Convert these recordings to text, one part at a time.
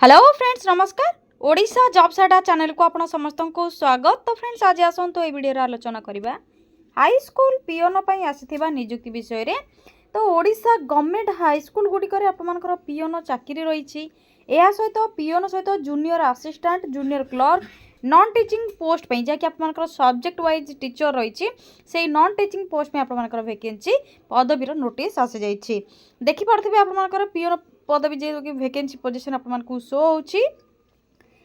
Hello friends नमस्कार। Odisha job साइडा channel को आपण समस्त को स्वागत। तो फ्रेंड्स आज आसंतु ए वीडियो आलोचना करिबा हाई स्कूल पियोन पई आसीथिबा नियुक्ति विषय रे। तो ओडिशा गवर्नमेंट हाई स्कूल गुडी करे आपनकर पियोन चाकरी रहिछि। एहा सहित पियोन सहित junior assistant junior clerk non teaching post पे जहाँकि आपनकर सब्जेक्ट वाइज टीचर रही से नॉन टीचिंग पोस्ट में आपनकर वैकेंसी पदवीर नोटिस आसी जाइछि। देखि पारथिबे आपनकर पियोन पदवी जे वैकेंसी पोजीशन आपको शो होछि।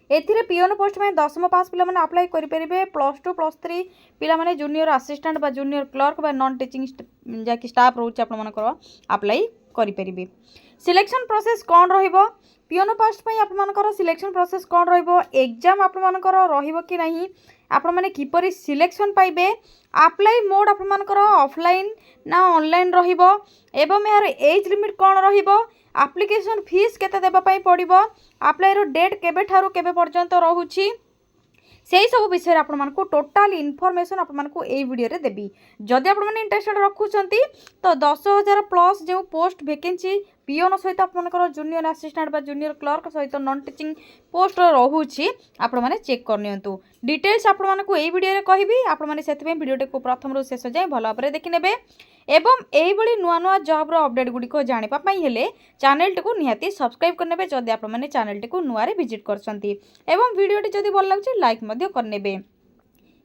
एथिरे पियोन पोस्ट में 10th पास पिला माने अप्लाई करि परिबे। +2 +3 पिला माने जूनियर असिस्टेंट बा जूनियर क्लर्क बा नॉन टीचिंग जाकि स्टाफ रहउछि आपनकर अप्लाई करि परिबे। सिलेक्शन प्रोसेस कोन रहिबो पियोन पोस्ट पई आपनकर सिलेक्शन प्रोसेस कोन रहिबो एग्जाम आपनकर रहिबो कि नहीं आपण माने किपरि सिलेक्शन पाइबे अप्लाई मोड आपनकर ऑफलाइन ना ऑनलाइन रहिबो एवं यार एज लिमिट कोन रहिबो एप्लिकेशन फीस केते देबा पई पड़िबो अप्लाई रो डेट केबे ठारू केबे पर्यंत रहउछि से सब विषय आपको टोटाल इनफॉरमेशन आपको यही वीडियो रे देबी। जदि आप इंटरेस्टेड रखुचंती तो 10,000 प्लस जो पोस्ट वैकेंसी पियोन सहित आपनकर जूनियर असिस्टेंट बा जूनियर क्लर्क सहित नॉन टीचिंग पोस्ट रहउछि आपण माने चेक कर नियंतु। डिटेल्स आपण मानकु एही वीडियो रे कहबी आपण माने सेति वीडियो को प्रथम रु शेष जाय भलो भाबरे देखि नेबे एवं एही बडी नुआ नुआ जॉब रो अपडेट गुडी को जानिबा पई हेले चैनल टी को निहाती सब्सक्राइब करनेबे जदि आपण माने चैनल टी को नुआ रे विजिट करछंती एवं वीडियो टी जदि भल लागछि लाइक मध्य करनेबे।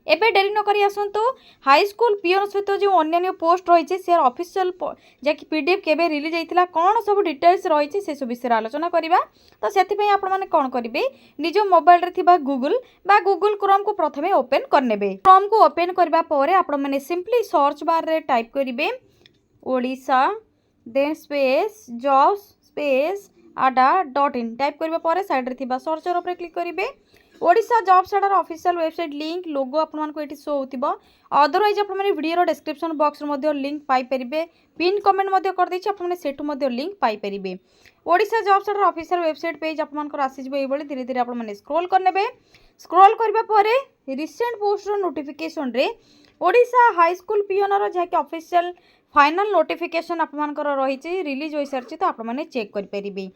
एबे डेरी न करी आसंतु हाई स्कूल पियोन सहित जो अन्य पोस्ट रही से ऑफिशियल जैकि पीडीएफ केबे रिलीज होता कौन सब डिटेल्स रही से सब विषय आलोचना करवा। तो से आपण मैंने कौन करेंगे निज मोबाइल रे थिबा गूगल बा गूगल क्रोम को प्रथमे ओपन करनेबे। क्रोम को ओपन करबा परे आपण मैंने सिंपली सर्च बार रे टाइप करेंगे Odisha then space jobs space ada.in type करबा परे साइड रे थिबा सर्चर ऊपर क्लिक करेंगे। ओडिशा जॉब साइडर ऑफिशियल वेबसाइट लिंक लोगो आपको ये शो होतिबो। अदरवाइज आप वीडियो डिस्क्रिप्शन बॉक्स रे लिंक पाई परिबे पिन कमेंट कर देछि आपने सेठु लिंक पाई परिबे। ओडिशा जॉब साइडर ऑफिशियल वेबसाइट पेज आपनकर आसीजबो एई बळे धीरे धीरे आपने स्क्रॉल करनेबे। स्क्रॉल करबा परे रिसेंट पोस्ट रो नोटिफिकेशन रे ओडिशा हाई स्कूल पियोनर जहाँकि ऑफिशियल फाइनल नोटिफिकेशन आपनकर रही रिलीज हो सारी तो आपने चेक कर परिबे।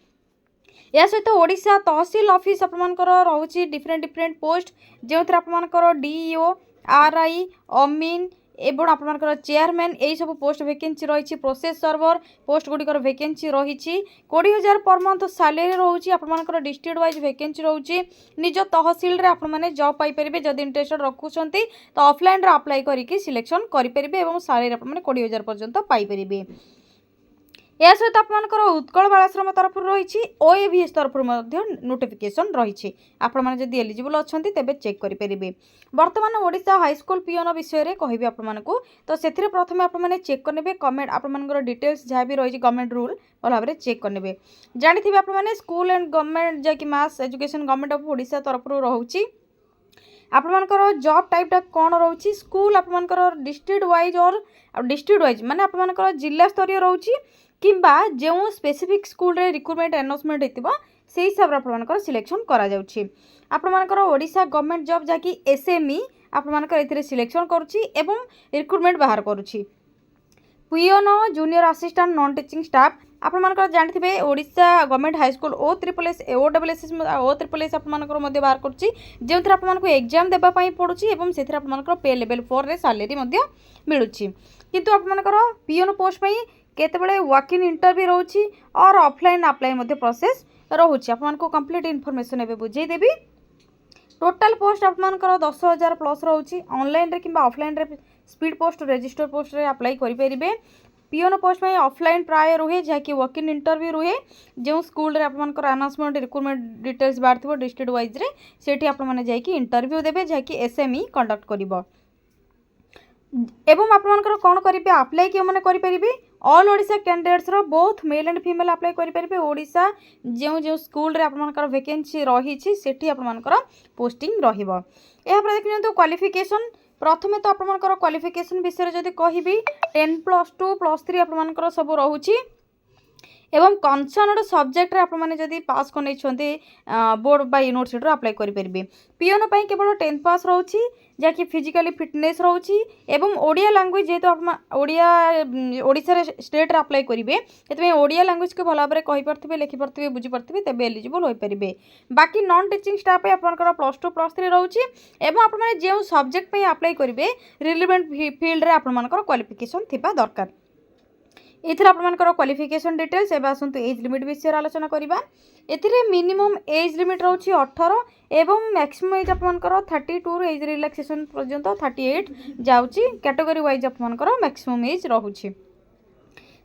या सहित ओडिशा तहसील ऑफिस आपनकर रहुछि डिफरेंट डिफरेंट पोस्ट जो आपनकर डीईओ आरआई अमीन एवं आपनकर चेयरमैन यही सब पोस्ट वैकेंसी रही। प्रोसेस सर्वर पोस्ट गुड़िकर वैकेंसी रही 20,000 पर मंथ सैलरी रोचे आपनकर डिस्ट्रिक्ट वाइज वैकेंसी रोचे निज तहसील रे आपण माने जॉब पाई परिबे। जदि इंटरेस्टेड रखुचंती तो ऑफलाइन रे अप्लाई करिकि सिलेक्शन करि परिबे एवं सैलरी आपण माने 20,000 पर्यंत पाई परिबे। या सहित आपनकर उत्कल बालाश्रम तरफ रही ओएवीएस तरफ नोटिफिकेशन रही आपण माने जदि एलिजिबल अछंती तेबे चेक करि परिबे। वर्तमान ओडिशा हाई स्कूल पियोन विषय रे कहबी आपण मानकु तो सेथिरे प्रथमे आपण माने चेक करनेबे कमेंट आपण मानकर डिटेल्स जहा भी रही गवर्नमेंट रूल भल भाबरे चेक करनेबे। जानिथिबे आपण माने स्कूल एंड गवर्नमेंट जे कि mass education government of Odisha तरफ रहउची आपनकर जॉब टाइपटा कौन रोची स्कूल आपनकर डिस्ट्रिक्ट वाइज और डिस्ट्रिक्ट वाइज माने आपनकर जिला स्तरीय रोची किंबा जो स्पेसिफिक स्कूल रे रिक्रुटमेंट अनाउंसमेंट हेतिबा से हिसाब रे आपनकर सिलेक्शन करा जाउची। आपनकर ओडिशा गवर्नमेंट जॉब जाकी एसएमई आपनकर एथिरे सिलेक्शन करूची एवं रिक्रुटमेंट बाहर करूची। Peon junior assistant non teaching staff आपनकर जानथिबे Odisha government high school OSSS आपनकर मध्ये बाहर करूची जेउथरा आपनकर एग्जाम देबा पई पडुची एवं सेथिरा आपनकर पे लेवल 4 रे सैलरी मध्ये मिलुची। किंतु आपनकर पियोन पोस्ट पई केतेबेले वॉक इन इंटरव्यू रोची और ऑफलाइन अप्लाई मध्ये प्रोसेस रोची आपनको कंप्लीट इन्फॉर्मेशन एबे बुझे देबी। टोटल पोस्ट आपनकर 10,000 प्लस रोची ऑनलाइन रे किंबा ऑफलाइन रे स्पीड पोस्ट रजिस्टर पोस्ट रे अप्लाई करि परिबे। पियोन पोस्ट में ऑफलाइन प्राय रुहे जहाँकि वॉक इन इंटरव्यू रुहे जो स्कूल रे आपनकर अनाउंसमेंट रिक्रुटमेंट डिटेल्स बाहर थिबो डिस्ट्रिक्ट वाइज रे सेठी आपण माने जायकि इंटरव्यू देबे जहाँकि एसएमई कंडक्ट करिवो एवं आपनकर कोन करिबे अप्लाई के माने करि परिबे ऑल ओडिशा कैंडिडेट्स रो both male and female apply करि परिबे। ओडिशा जो जो स्कूल रे आपनकर वैकेंसी रही छि सेठी आपनकर पोस्टिंग रहिबो। एहा पर देखिनतो क्वालिफिकेशन प्रथमे तो आपनकर क्वालिफिकेशन विषय जदि कहबी 10+2+3 आपनकर सब रहउछि एवं कनसर्न सब्जेक्ट रे आपण जदि पास कर बोर्ड बा यूनिवर्सिटी अप्लाई करेंगे। पीओन पर केवल 10 पास रोची जहाँकि फिजिकली फिटनेस रोची एवं ओडिया लैंग्वेज जेहेतु ओडिया ओडिशा स्टेट रे अप्लाई करेंगे से ओडिया लैंग्वेज को भल भाव में कहीपे लिखिपे बुझीपे तेज एलिजिबल हो पारे। बाकी नॉन टीचिंग स्टाफ आपंकर +2 +3 रोची एवं आप जो सब्जेक्ट अप्लाई करेंगे रिलेवेंट फील्ड रे आपंकर क्वालिफिकेशन थिबा दरकार। एथर आपंकर क्वालिफिकेशन डिटेल्स एवं आसतु एज लिमिट विषय आलोचना करवा। एथिरे मिनिमम एज लिमिट रोची 18 एवं मैक्सिमम एज आपंकर 32 एज रिलैक्सेशन पर्यंत 38 जाउची। कैटेगरी वाइज आपंकर मैक्सिमम एज रोची।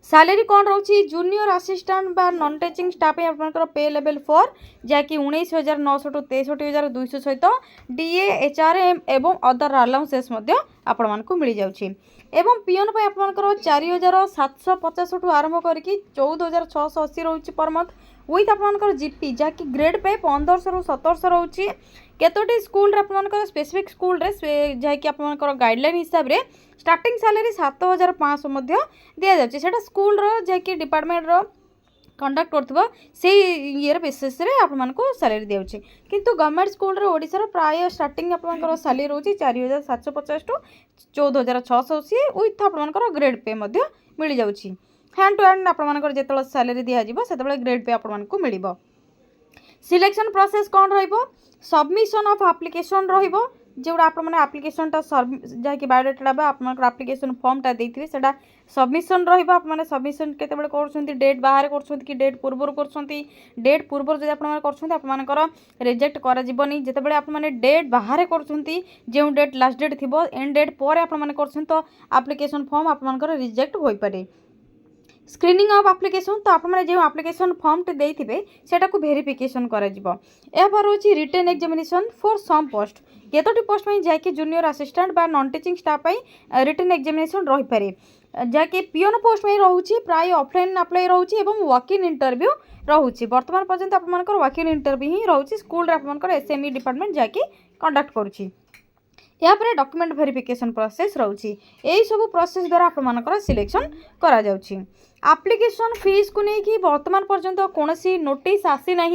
सैलरी कौन रोची जूनियर असिस्टेंट बा नॉन टीचिंग स्टाफ आपंकर पे लेवल 4 जहाँकि 19,900 टू 63,200 सहित डीए एचआरएम एवं अदर अलाउंसेस आपण को मिल जाउची। एवं पीओन पर आपंकर 4,750 टू आरंभ करके 14,680 रोची पर मंथ विथ आपंकर जीपी जहाँकि ग्रेड पे 1500 रु 1700 रोची। केतोटी स्कूल आपंकर स्पेसिफिक स्कूल रे जहाँकि आपंकर गाइडलाइन हिसाब से स्टार्टिंग सैलरी 7,500 दि जाए से स्कूल जहाँकि डिपार्टमेंट कंडक्ट कर से ये बेसिस आपको सैलरी दिखे किंतु गवर्नमेंट स्कूल रे ओडिशा प्राय स्टार्टिंग आपंकर सैलरी रोची 4,750 टू 14,680 विथ आपंकर ग्रेड पे मिल जाऊँगी। हैंड टू हैंड आपंकर जो सैलरी दिज्व से ग्रेड पे आपको मिल। सिलेक्शन प्रोसेस कौन सबमिशन ऑफ एप्लिकेशन जोड़ा आप आप्लिकेशनटा जहाँकि बायोडाटा आपंकर आप्लिकेशन फॉर्मटा देते से सबमिशन रहा सबमिशन केतबेले कर डेट बाहर कर डेट पूर्व कर डेट पूर्व जब आपंकर रिजेक्ट करानी जितेबाला आप डेट बाहर कर जो डेट लास्ट डेट थी एंड डेट पर आप तो आप्लिकेशन फॉर्म आपंकर रिजेक्ट हो पारे। स्क्रीनिंग ऑफ एप्लिकेशन तो आप जो एप्लिकेशन फॉर्म टे देते सेटा को वेरिफिकेशन कर written examination for some post केतोटी पोस्ट में जहाँकि जूनियर असिस्टेंट बा non teaching staff written examination रही पारे जहाँकि पीओन पोस्ट में रोचे प्राय ऑफलाइन अप्लाई रोचे एवं वॉक इन इंटरव्यू रोचे। बर्तमान पर्यंत आपंकर वॉक इन इंटरव्यू ही रोचे स्कूल आपंकर एसएमई डिपार्टमेंट जहाँकि कंडक्ट करुच्ची। यापर डॉक्यूमेंट वेरिफिकेशन प्रोसेस रोची यही सब प्रोसेस द्वारा आपंकर सिलेक्शन करा जाउची। एप्लिकेशन फीस को लेकिन वर्तमान पर्यंत कौन सी नोटिस आसी ना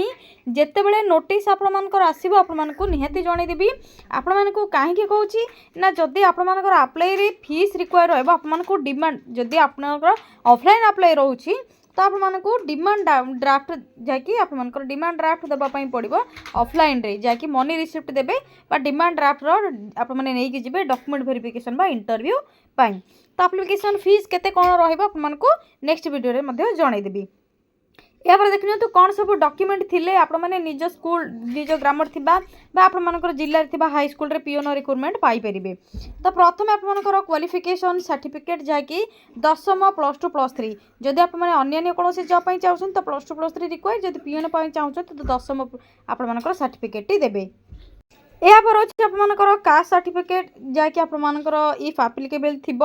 जितेबाला नोटिस आपर आसो आपको निहाती जनईदेवी आपण को कहीं कौच ना जदि आपर आप्लाई फीस रिक्वायर आपको डिमांड जदि आपंकर ऑफलाइन अप्लाई रोची तो आपको डिमांड ड्राफ्ट जहाँकि आपंकर डिमांड ड्राफ्ट देवाई पड़ो ऑफलाइन रे जहाँकि मनी रिसिप्ट देवे डिमांड ड्राफ्ट नहीं जी डॉक्यूमेंट वेरिफिकेशन बा इंटरव्यू पाई। तो एप्लिकेशन फीस केते कौन रहा नेक्स्ट वीडियो में जनईदेवी। यापर देखिए तो कौन सब डॉक्यूमेंट थिले आपने निज स्कूल निज ग्राम आपर जिले में हाई स्कूल रे पीओन रिक्रुटमेंट पाइपर। तो प्रथम आपंकर क्वालिफिकेशन सर्टिफिकेट जहाँकि 10th +2 +3 जदि आपने कौन जॉब चाहते तो +2 +3 रिक्वायर जब पीओन चाहते तो 10th आपंकर सर्टिफिकेट टेबे। यापर अच्छे आपंकर कास्ट सर्टिफिकेट जहाँकि आपंकर इफ आप्लिकेबल थी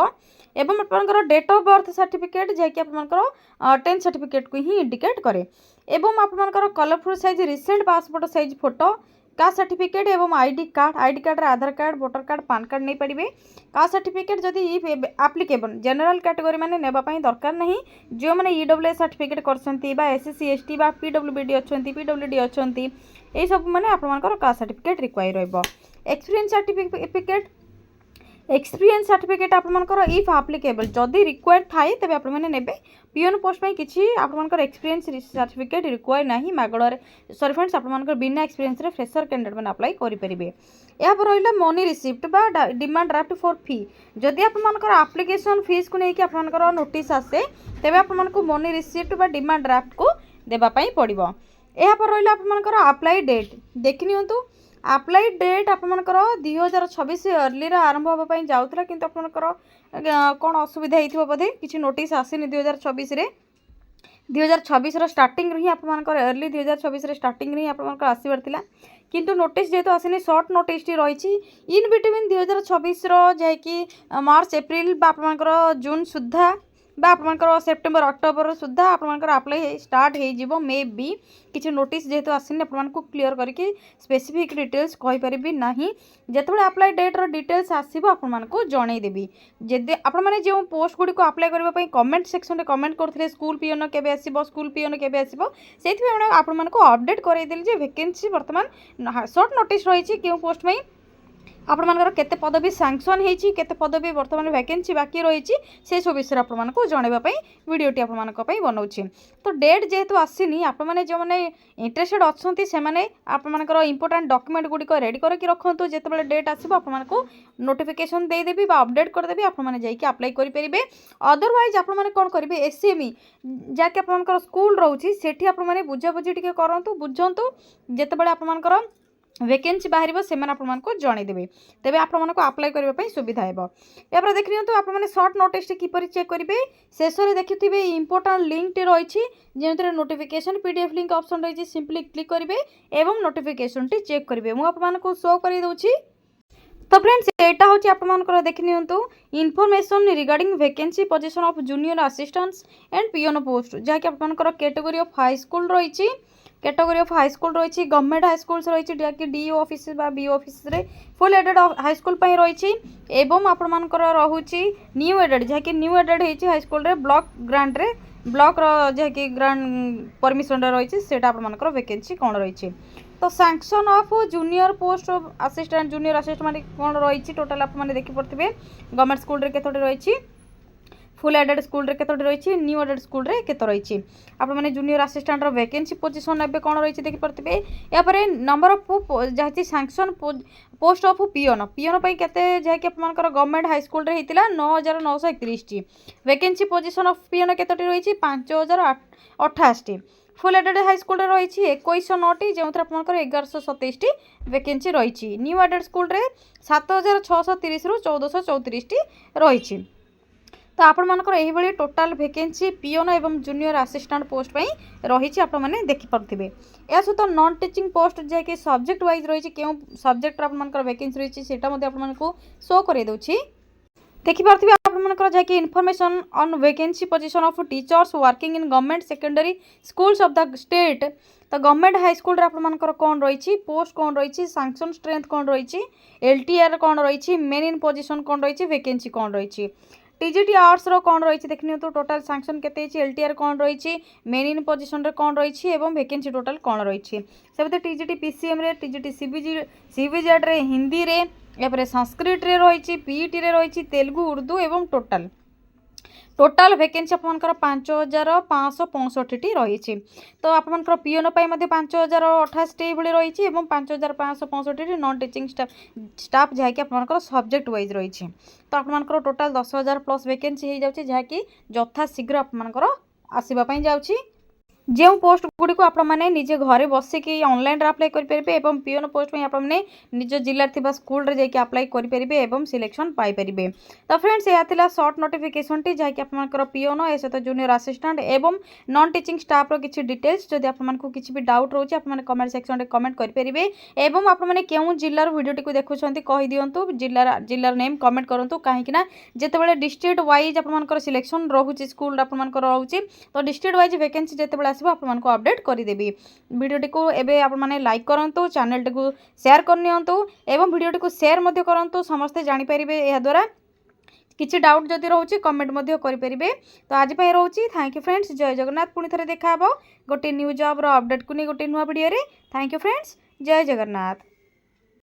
एवं आपंकर डेट ऑफ बर्थ सर्टिफिकेट जहाँकि आपंकर 10th सर्टिफिकेट को ही इंडिकेट करे एवं आपंकर colourful size recent passport size photo caste certificate एवं आईडी कार्ड रे Aadhaar card voter card PAN card नहीं पारे। कास्ट सर्टिफिकेट जदि इफ आप्लिकेबल जनरल कैटेगरी मैंने नेबाई दरकार नहीं जो मैंने ईडब्ल्यूएस सर्टिफिकेट कर एसएससी एसटी बा पीडब्ल्यूडी अच्छा पीडब्ल्यूडी अच्छा यही सब मैंने आपंकर caste certificate require experience certificate experience certificate आपंकर इफ आप्लिकेबल जदि रिक्वायर थाए तेज आपने पीओन पोस्ट में किसी आपंकर एक्सपीरियंस सर्टिफिकेट रिक्वायर ना मागड़े सॉरी फ्रेंड्स आपंकर बिना एक्सपीरियंस रे फ्रेशर कैंडिडेट मैंने अप्लाई करेंगे। यहाँ पर रहा मनी रिसिप्ट बा डिमांड ड्राफ्ट फॉर फी जदि आपंकर एप्लिकेशन फीस को लेकिन आपंकर नोटिस आसे तेज आपको मनी रिसिप्ट बा डिमांड ड्राफ्ट को देवाई पड़ो। यहाँ पर रहा आपंकर अप्लाई डेट देखि नियंतु अप्लाई डेट आपंकर 2026 अर्ली आरंभ होगा जाऊला किंतु आपंकर कौन असुविधा होती बोधे किसी नोटिस आसनी 2026 2026 स्टार्टिंग ही आपंकर अर्ली 2026 स्टार्टिंग ही आपंकर आसबार था किंतु नोटिस जेहेतु आसनी सर्ट नोटिस रही इन बिटवीन 2026 जहाँकि मार्च एप्रिल आपंकर जून सुधा बा आपमनकर सेप्टेम्बर अक्टोबर सुधा आपमनकर अप्लाई स्टार्ट हो मे बी किसी नोटिस जेहेतु आसनी आपको क्लीयर करके स्पेसिफिक डिटेल्स कहीपरि ना जिते अप्लाई डेट डिटेल्स आसो आपको जनईदेवी जदि आपने जो पोस्ट गुड़ी को अप्लाई करने कमेंट सेक्शन में कमेंट करते स्कूल पीओन केबे आसीबो स्कूल पीओन केबे आसीबो से आपको अपडेट करदेली वैकेंसी बर्तमान शॉर्ट नोटिस रही क्यों पोस्ट में आपमनकर केते पदवी सैंक्शन होती केते पदवी बर्तमान वैकेंसी बाकी रही से सब विषय आपको जनवाई वीडियोटी आपंपाई बनाऊँ तो डेट जेहेतु आसनी आपने जो मैंने इंटरेस्टेड अच्छा से आपमनकर इंपोर्टाट डॉक्यूमेंट गुड़िक रेडी करके रखुँ जिते डेट आसो आपको नोटिफिकेशन देदेवी अपडेट करदेवी आपने जाकि अप्लाई करेंगे अदरवाइज आपने कौन करेंगे एसएमई जहाँकि आपंकर स्कूल रोचे से आपने बुझाबुझी टे करूँ बुझुँ जिते आपंकर वैकेंसी बाहर से आपको जनईदेवे तेज आपको अप्लाई करने सुविधा है यापर देख नियंतु आपने शॉर्ट नोटिस किपर चेक करेंगे शेष में देखिए इंपोर्टाट लिंक टी रही जो नोटिफिकेशन पीडीएफ लिंक ऑप्शन रही सिंपली क्लिक करेंगे एवं नोटिफिकेशन टी चेक करेंगे मुझे आपको शो कर दूसरी तो फ्रेंड्स यहाँ हूँ आपंकर देखि नियंतु information regarding vacancy position of junior assistants and peon post जहाँकि आपंकर कैटेगरी ऑफ हाई स्कूल रही कैटेगरी ऑफ हाई स्कूल रही गवर्नमेंट हाई स्कूल रही जहाँकि DO office BO office full aided high school रही एवं आपंकर रोचे न्यू एडेड जहाँकि न्यू एडेड होती हाई स्कूल रे ब्लॉक ग्रांट रे ब्लॉक जहाँकि ग्रांट परमिशन रही से आपंकर वैकेंसी कौन रही तो sanction of junior post assistant junior assistant कौन रही टोटाल आपने देखिपे गवर्नमेंट स्कूल रे केतोटी रही फुल एडेड स्कूल रे केतोटी रही न्यू एडेड स्कूल रे केतो रही आपने जूनियर असिस्टेंट वैकेंसी पोजीशन एबे कौन रही देखिपे यापर नंबर ऑफ जहाँ sanction post of peon peon केते जहाँकि आपंकर गवर्नमेंट हाई स्कूल रे होता 9931 वैकेंसी पोजीशन ऑफ पीओन केतोटी रही 5028 फुल एडेड हाई स्कूल रही 2109 जो आपंकर 1127 वैकेंसी रही न्यू एडेड स्कूल रे 7630 रु 1434 रही तो आपंकर यही टोटाल वैकेंसी पीओन एवं जूनियर असिस्टेंट पोस्ट रही आपने देखिपे या सहित नॉन टीचिंग पोस्ट जैसे सब्जेक्ट वाइज रही क्यों सब्जेक्ट आपंकर वैकेंसी रही से आपको शो कर दूसरी देखिपे आपंकर जैसे information on vacancy position of teachers working in government secondary schools of the state तो गवर्नमेंट हाई स्कूल आपंकर कौन रही पोस्ट कौन रही सैंक्शन स्ट्रेंथ कौन रही एलटीआर कौन रही मेन इन पोजीशन कौन रही वैकेंसी कौन रही टीजीटी आर्ट्स रो कौन रही देखनी तो टोटाल सैंक्शन केते एलटीआर कौन रही मेन इन पोजीशन रे कौन रही एवं वैकेंसी टोटाल कौन रही से टीजीटी पीसीएम रे टीजीटी सीबीजेड रे हिंदी रे या संस्कृत रे रही पीईटी रे रही तेलुगु उर्दू एवं टोटाल वैकेंसी आपंकर 5565 रही तो आपंकर पीओन 5028 रही 5565 नॉन टीचिंग स्टाफ जहाँकि आपंकर सब्जेक्ट वाइज रही तो आपंकर टोटाल 10,000 प्लस वैकेंसी हो जाए जहाँकि यथाशीघ्र आपंकर आसवाई जाऊँगी जो पोस्ट गुड़ी को आपने निजे घरे बसिकी ऑनलाइन अप्लाई करेंगे और पीओन पोस्ट में आपने निज जिले स्कूल रे जाके अप्लाई करेंगे और सिलेक्शन पाइपर तो फ्रेंड्स यह था शॉर्ट नोटिफिकेशन टी जहाँकि आपंकर पीओन ए सहित जूनियर असिस्टेंट एवं नॉन टीचिंग स्टाफ रो किसी डिटेल्स जदि आपको किसी भी डाउट रोचे आपने कमेंट सेक्शन में कमेंट करेंगे और आपने क्यों जिलार वीडियो टी देखुं कहीदिंतु जिलार नेम कमेंट करूँ कहीं जितेबाला डिस्ट्रिक्ट वाइज आपंकर सिलेक्शन रोचे स्कूल आपंकर रोचे तो डिस्ट्रिक्ट वाइज वैकेंसी जितेबाला आपको अपडेट करदेवी वीडियोटी को एबे आपने लाइक करूँ चैनल टी शेयर करनियंतु एवं वीडियोटी को शेयर करूँ समस्ते जानीपारे यह द्वारा किसी डाउट जदि रोचे कमेंट करेंगे तो आज रोचे थैंक यू फ्रेंड्स जय जगन्नाथ पुणी थे देखा गोटे न्यू जॉब अपडेट को नहीं गोटे नुआ वीडियो थैंक यू फ्रेंड्स जय जगन्नाथ।